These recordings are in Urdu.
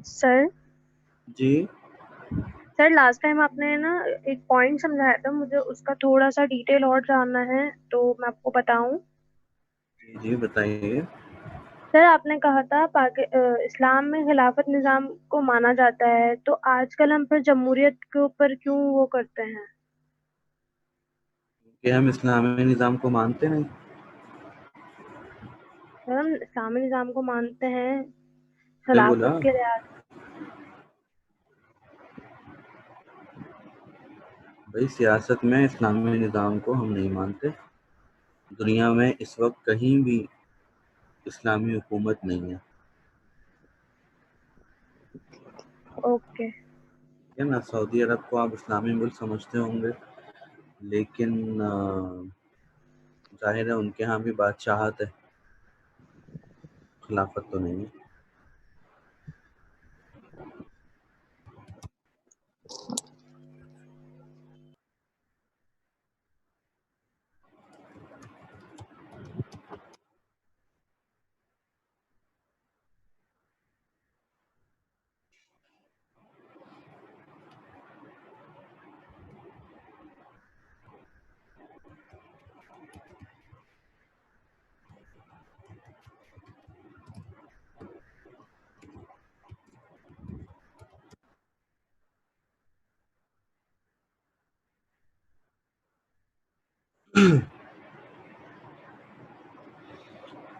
سر جی سر لاسٹ ٹائم آپ نے نا ایک پوائنٹ سمجھایا تھا، مجھے اس کا تھوڑا سا ڈیٹیل اور جاننا ہے تو میں آپ کو بتاؤں. جی بتائیے. سر آپ نے کہا تھا اسلام میں خلافت نظام کو مانا جاتا ہے، تو آج کل ہم پھر جمہوریت کے اوپر کیوں وہ کرتے ہیں؟ کہ ہم اسلامی نظام کو مانتے نہیں. سر ہم اسلامی نظام کو مانتے ہیں، نے بولا خلافت کے لحاظ. بھائی سیاست میں اسلامی نظام کو ہم نہیں مانتے. دنیا میں اس وقت کہیں بھی اسلامی حکومت نہیں ہے. اوکے. ٹھیک ہے نا. سعودی عرب کو آپ اسلامی ملک سمجھتے ہوں گے، لیکن ظاہر ہے ان کے ہاں بھی بادشاہت ہے، خلافت تو نہیں ہے.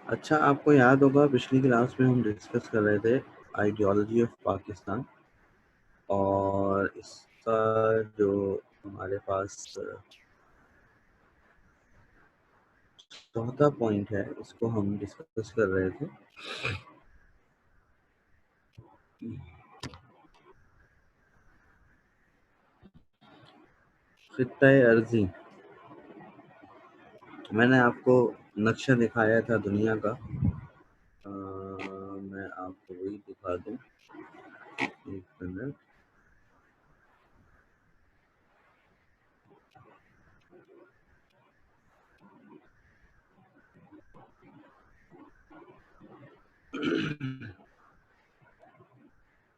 اچھا آپ کو یاد ہوگا پچھلی کلاس میں ہم ڈسکس کر رہے تھے آئیڈیالوجی آف پاکستان، اور اس کا جو ہمارے پاس چوتھا پوائنٹ ہے اس کو ہم ڈسکس کر رہے تھے. خطہ ارضی. میں نے آپ کو نقشہ دکھایا تھا دنیا کا، میں آپ کو وہی دکھا دوں. ایک منٹ.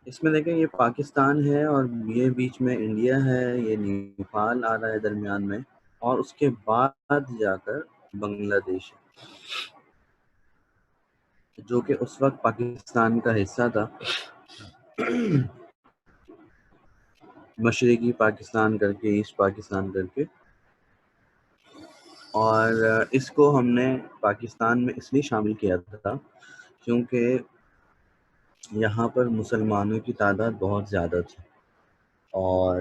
اس میں دیکھیں یہ پاکستان ہے اور یہ بیچ میں انڈیا ہے، یہ نیپال آ رہا ہے درمیان میں، اور اس کے بعد جا کر بنگلہ دیش ہے جو کہ اس وقت پاکستان کا حصہ تھا. مشرقی پاکستان کر کے، ایسٹ پاکستان کر کے. اور اس کو ہم نے پاکستان میں اس لیے شامل کیا تھا کیونکہ یہاں پر مسلمانوں کی تعداد بہت زیادہ تھی، اور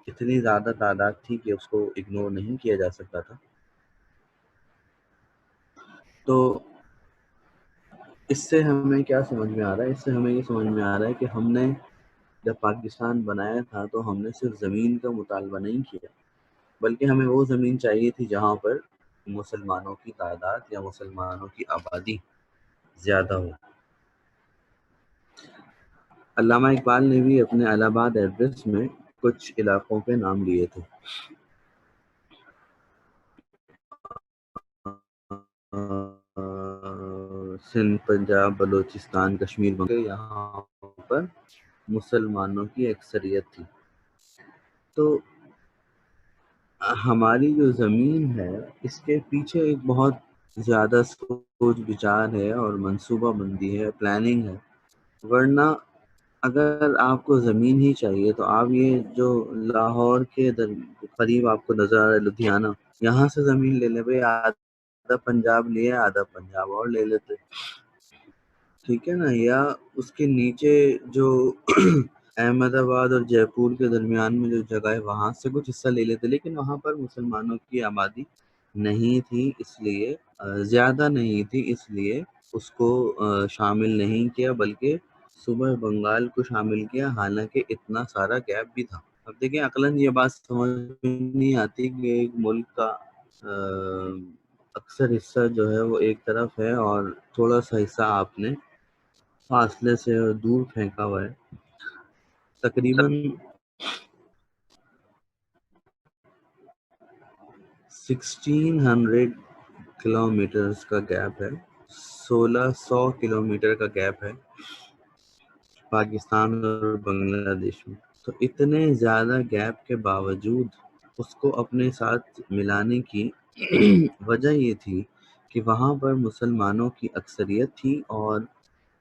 اتنی زیادہ تعداد تھی کہ اس کو اگنور نہیں کیا جا سکتا تھا. تو اس سے ہمیں کیا سمجھ میں آ رہا ہے؟ اس سے ہمیں یہ سمجھ میں آ رہا ہے کہ ہم نے جب پاکستان بنایا تھا تو ہم نے صرف زمین کا مطالبہ نہیں کیا، بلکہ ہمیں وہ زمین چاہیے تھی جہاں پر مسلمانوں کی تعداد یا مسلمانوں کی آبادی زیادہ ہو. علامہ اقبال نے بھی اپنے الہ آباد ایڈریس میں کچھ علاقوں کے نام لیے تھے. سندھ، پنجاب، بلوچستان، کشمیر، بنگال، یہاں پر مسلمانوں کی اکثریت تھی. تو ہماری جو زمین ہے اس کے پیچھے ایک بہت زیادہ سوچ بچار ہے اور منصوبہ بندی ہے، پلاننگ ہے. ورنہ اگر آپ کو زمین ہی چاہیے تو آپ یہ جو لاہور کے قریب آپ کو نظر آ رہا ہے لدھیانہ، یہاں سے زمین لے لیں بھائی. آدھا پنجاب لیا، آدھا پنجاب اور لے لیتے، ٹھیک ہے نا. یا اس کے نیچے جو احمد آباد اور جے پور کے درمیان میں جو جگہ ہے وہاں سے کچھ حصہ لے لیتے، لیکن وہاں پر مسلمانوں کی آبادی نہیں تھی، اس لیے زیادہ نہیں تھی، اس لیے اس کو شامل نہیں کیا، بلکہ صوبہ بنگال کو شامل کیا، حالانکہ اتنا سارا گیپ بھی تھا. اب دیکھیں عقلاً یہ بات سمجھ میں نہیں آتی کہ ایک ملک کا اکثر حصہ جو ہے وہ ایک طرف ہے اور تھوڑا سا حصہ آپ نے فاصلے سے دور پھینکا ہوا ہے. تقریباً 1600 کلومیٹرز کا گیپ ہے، 1600 کلومیٹر کا گیپ ہے پاکستان اور بنگلہ دیش میں. تو اتنے زیادہ گیپ کے باوجود اس کو اپنے ساتھ ملانے کی وجہ یہ تھی کہ وہاں پر مسلمانوں کی اکثریت تھی اور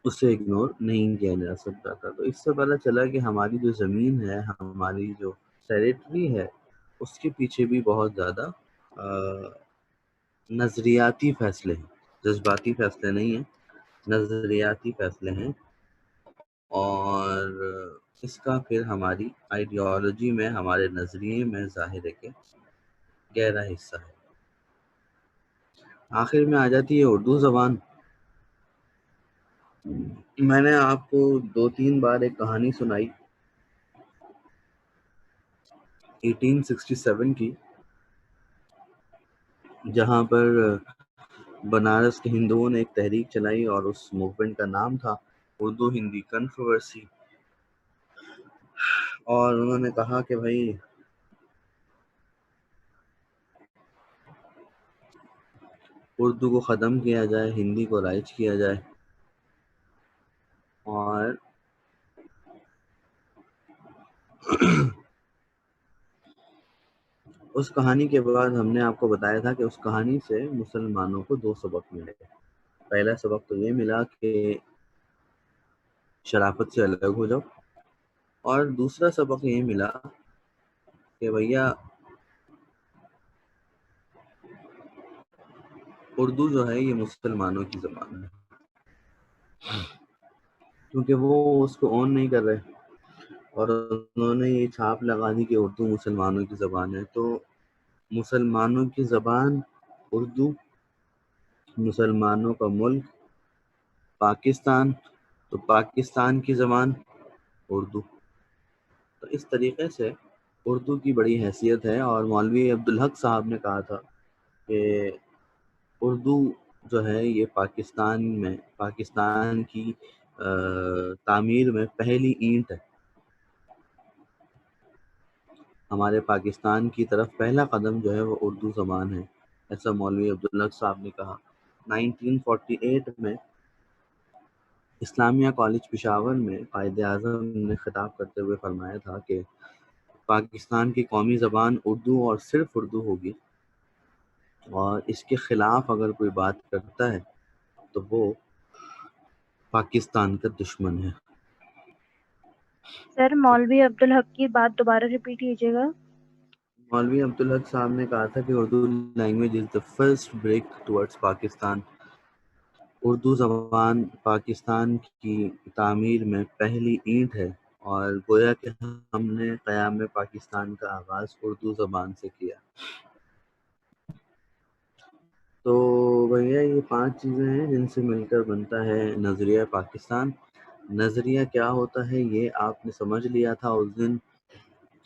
اسے اگنور نہیں کیا جا سکتا تھا. تو اس سے پتہ چلا کہ ہماری جو زمین ہے، ہماری جو ٹیریٹری ہے، اس کے پیچھے بھی بہت زیادہ نظریاتی فیصلے ہیں، جذباتی فیصلے نہیں ہیں، نظریاتی فیصلے ہیں. اور اس کا پھر ہماری آئیڈیالوجی میں، ہمارے نظریے میں ظاہر ہے کہ گہرا حصہ ہے. آخر میں آ جاتی ہے اردو زبان. میں نے آپ کو 2-3 بار ایک کہانی سنائی 1867 کی، جہاں پر بنارس کے ہندوؤں نے ایک تحریک چلائی اور اس موومنٹ کا نام تھا اردو ہندی کنٹروورسی. اور انہوں نے کہا کہ بھائی اردو کو ختم کیا جائے، ہندی کو رائج کیا جائے. اور اس کہانی کے بعد ہم نے آپ کو بتایا تھا کہ اس کہانی سے مسلمانوں کو 2 سبق ملے. پہلا سبق تو یہ ملا کہ شرافت سے الگ ہو جاؤ، اور دوسرا سبق یہ ملا کہ بھیا اردو جو ہے یہ مسلمانوں کی زبان ہے، کیونکہ وہ اس کو اون نہیں کر رہے اور انہوں نے یہ چھاپ لگا دی کہ اردو مسلمانوں کی زبان ہے. تو مسلمانوں کی زبان اردو، مسلمانوں کا ملک پاکستان، تو پاکستان کی زبان اردو. تو اس طریقے سے اردو کی بڑی حیثیت ہے. اور مولوی عبدالحق صاحب نے کہا تھا کہ اردو جو ہے یہ پاکستان کی تعمیر میں پہلی اینٹ ہے. ہمارے پاکستان کی طرف پہلا قدم جو ہے وہ اردو زبان ہے، ایسا مولوی عبدالحق صاحب نے کہا. 1948 میں اسلامیہ کالج پشاور میں قائد اعظم نے خطاب کرتے ہوئے فرمایا تھا کہ پاکستان کی قومی زبان اردو اور صرف اردو ہوگی، اور اس کے خلاف اگر کوئی بات کرتا ہے تو وہ پاکستان کا دشمن ہے. سر مولوی عبدالحق کی بات دوبارہ ریپیٹ کیجیے گا. مولوی عبدالحق صاحب نے کہا تھا کہ Urdu language is the first break towards Pakistan. Urdu زبان پاکستان کی تعمیر میں پہلی اینٹ ہے، اور گویا کہ ہم نے قیام پاکستان کا آغاز اردو زبان سے کیا. تو بھیا یہ 5 چیزیں ہیں جن سے مل کر بنتا ہے نظریہ پاکستان. نظریہ کیا ہوتا ہے یہ آپ نے سمجھ لیا تھا اس دن.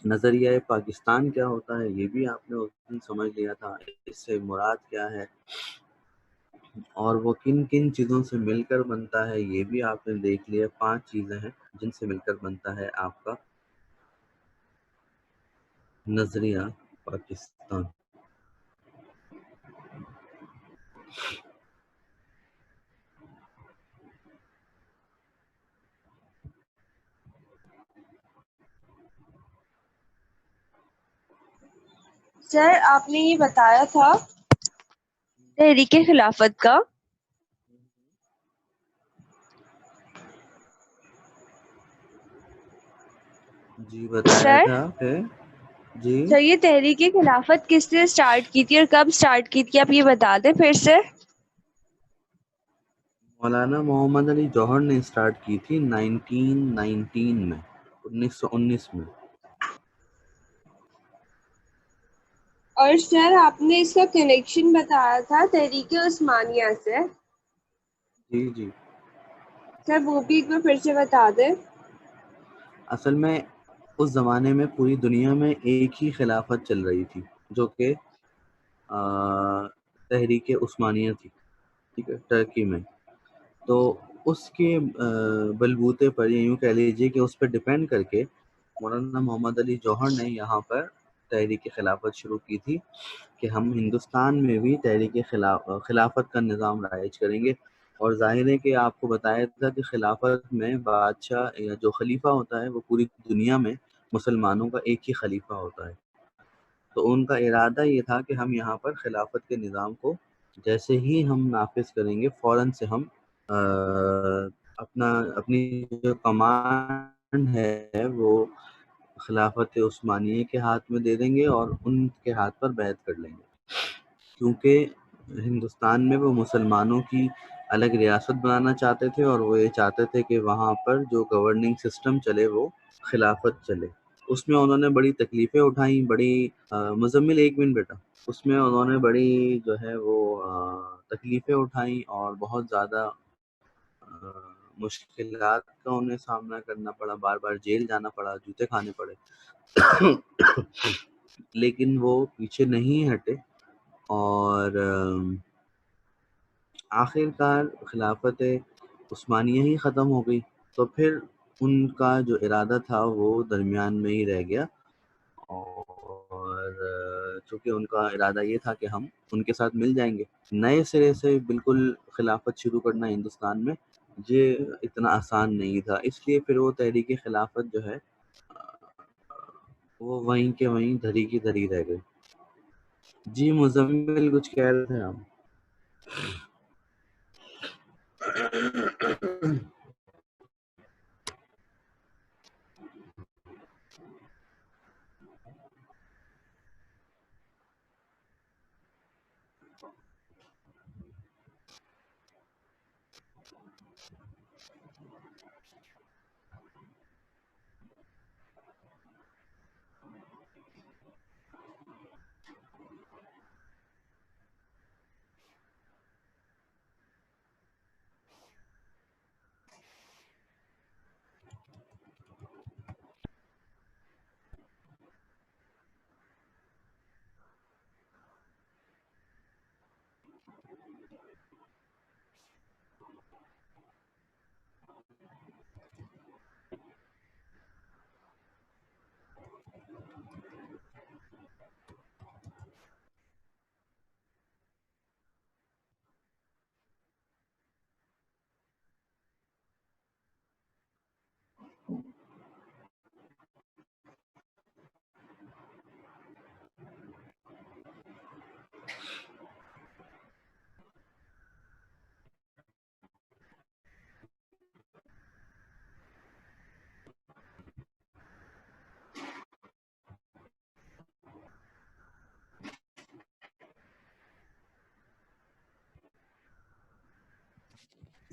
نظریہ پاکستان کیا ہوتا ہے یہ بھی آپ نے اس دن سمجھ لیا تھا. اس سے مراد کیا ہے اور وہ کن کن چیزوں سے مل کر بنتا ہے یہ بھی آپ نے دیکھ لیا. 5 چیزیں ہیں جن سے مل کر بنتا ہے آپ کا نظریہ پاکستان. سر آپ نے یہ بتایا تھا تحریک خلافت کا، جی بتایا سر تھا کہ جی سر یہ تحریک خلافت کس نے اسٹارٹ کی تھی اور کب اسٹارٹ کی تھی، آپ یہ بتا دیں پھر سے. مولانا محمد علی جوہر نے اسٹارٹ کی تھی 1919 میں، 1919 میں. اور سر آپ نے اس کا کنیکشن بتایا تھا تحریک عثمانیہ سے. جی جی سر وہ بھی ایک بار پھر سے بتا دیں. اصل میں اس زمانے میں پوری دنیا میں ایک ہی خلافت چل رہی تھی جو کہ تحریک عثمانیہ تھی، ٹھیک ہے، ٹرکی میں. تو اس کے بلبوتے پر یوں کہہ لیجیے کہ اس پہ ڈپینڈ کر کے مولانا محمد علی جوہر نے یہاں پر تحریک خلافت شروع کی تھی کہ ہم ہندوستان میں بھی تحریک خلافت کا نظام رائج کریں گے. اور ظاہر ہے کہ آپ کو بتایا تھا کہ خلافت میں بادشاہ یا جو خلیفہ ہوتا ہے وہ پوری دنیا میں مسلمانوں کا ایک ہی خلیفہ ہوتا ہے. تو ان کا ارادہ یہ تھا کہ ہم یہاں پر خلافت کے نظام کو جیسے ہی ہم نافذ کریں گے فوراً سے ہم اپنی جو کمانڈ ہے وہ خلافت عثمانیہ کے ہاتھ میں دے دیں گے اور ان کے ہاتھ پر بیعت کر لیں گے. کیونکہ ہندوستان میں وہ مسلمانوں کی الگ ریاست بنانا چاہتے تھے اور وہ یہ چاہتے تھے کہ وہاں پر جو گورننگ سسٹم چلے وہ خلافت چلے. اس میں انہوں نے بڑی تکلیفیں اٹھائیں. بڑی مزمل ایک منٹ بیٹا. اس میں انہوں نے بڑی جو ہے وہ تکلیفیں اٹھائیں اور بہت زیادہ مشکلات کا انہیں سامنا کرنا پڑا. بار بار جیل جانا پڑا, جوتے کھانے پڑے. لیکن وہ پیچھے نہیں ہٹے اور آخر کار خلافت عثمانیہ ہی ختم ہو گئی. تو پھر ان کا جو ارادہ تھا وہ درمیان میں ہی رہ گیا اور چونکہ ان کا ارادہ یہ تھا کہ ہم ان کے ساتھ مل جائیں گے. نئے سرے سے بالکل خلافت شروع کرنا ہندوستان میں یہ اتنا آسان نہیں تھا. اس لیے پھر وہ تحریک خلافت جو ہے وہ وہیں کے وہیں دھری کی دھری رہ گئی. جی مزمل کچھ کہہ رہے تھے آپ؟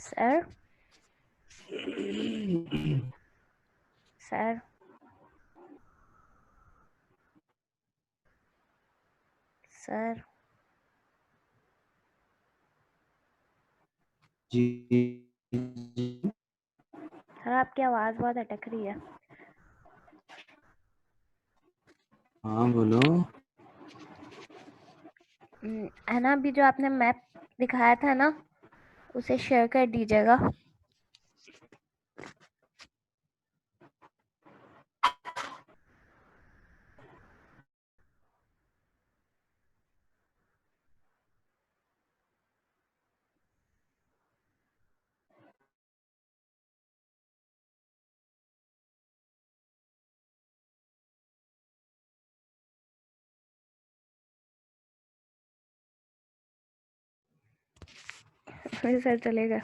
سر سر سر جی سر آپ کی آواز بہت اٹک رہی ہے. ہاں بولو. ہے نا ابھی جو آپ نے میپ دکھایا تھا نا اسے شیئر کر دیجیے گا. پھر سر چلے گا.